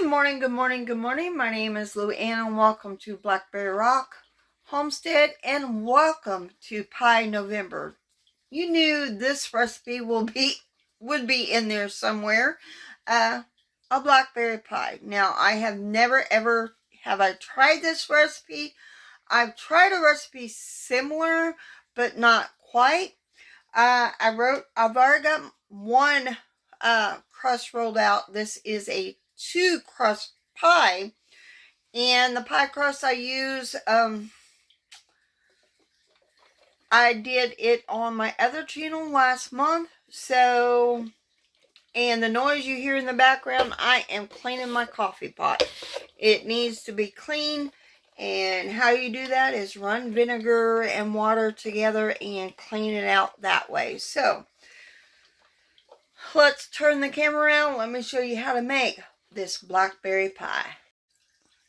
Good morning, good morning, good morning. My name is Lou Ann and welcome to Blackberryrock, Homestead, and welcome to Pie November. You knew this recipe would be in there somewhere. A blackberry pie. Now, I have never ever have I tried this recipe. I've tried a recipe similar, but not quite. I've already got one crust rolled out. This is a 2-crust pie, and the pie crust I use, I did it on my other channel last month. So, and the noise you hear in the background, I am cleaning my coffee pot. It needs to be clean, and how you do that is run vinegar and water together and clean it out that way. So let's turn the camera around. Let me show you how to make this blackberry pie.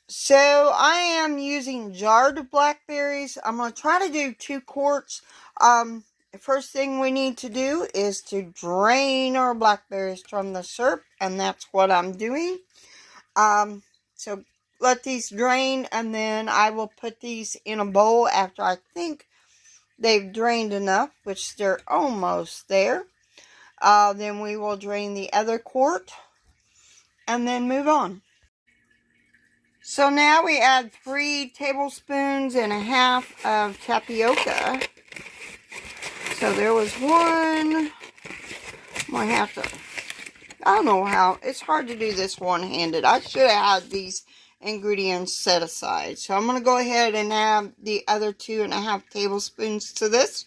So I am using jarred blackberries. I'm going to try to do 2 quarts. The first thing we need to do is to drain our blackberries from the syrup, and that's what I'm doing. So let these drain, and then I will put these in a bowl after I think they've drained enough, which they're almost there. Then we will drain the other quart and then move on. So now we add 3 tablespoons and a half of tapioca. So there was one. I have to, I don't know how, it's hard to do this one-handed. I should have had these ingredients set aside. So I'm going to go ahead and add the other 2.5 tablespoons to this.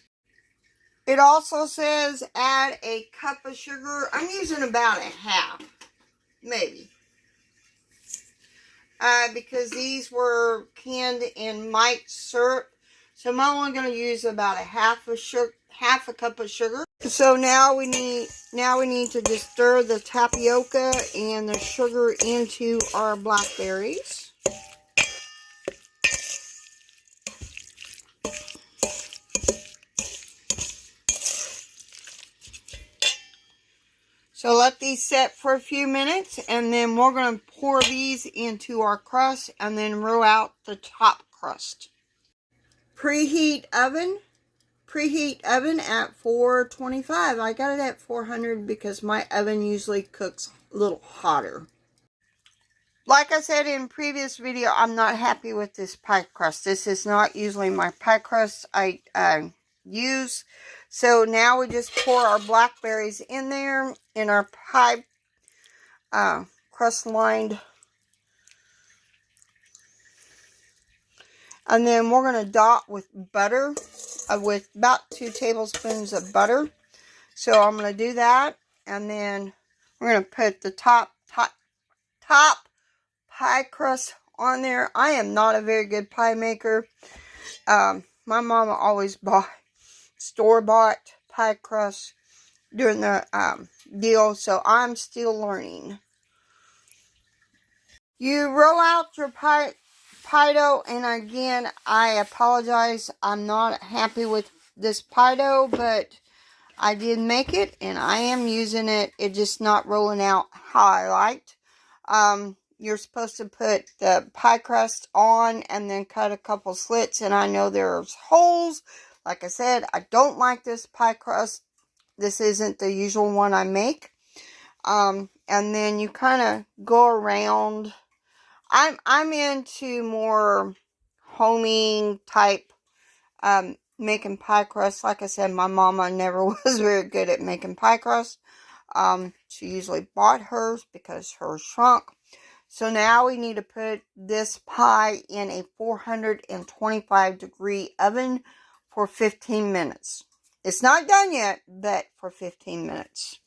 It also says add a cup of sugar. I'm using about a half, maybe. Because these were canned in Mike's syrup. So I'm only going to use about a half a cup of sugar. So now we need to just stir the tapioca and the sugar into our blackberries. So let these set for a few minutes, and then we're going to pour these into our crust and then roll out the top crust. Preheat oven at 425. I got it at 400 because my oven usually cooks a little hotter. Like I said in previous video, I'm not happy with this pie crust. This is not usually my pie crust I use. So now we just pour our blackberries in there in our pie crust lined. And then we're going to dot with butter, with about 2 tablespoons of butter. So I'm going to do that. And then we're going to put the top pie crust on there. I am not a very good pie maker. My mama always bought store-bought pie crust during the deal, so I'm still learning. You roll out your pie dough, and again, I apologize. I'm not happy with this pie dough, but I did make it, and I am using it. It's just not rolling out how I liked. You're supposed to put the pie crust on and then cut a couple slits, and I know there's holes. Like I said, I don't like this pie crust. This isn't the usual one I make. And then you kind of go around. I'm into more homing type making pie crust. Like I said, my mama never was very good at making pie crust. She usually bought hers because hers shrunk. So now we need to put this pie in a 425-degree oven for 15 minutes. It's not done yet, but for 15 minutes.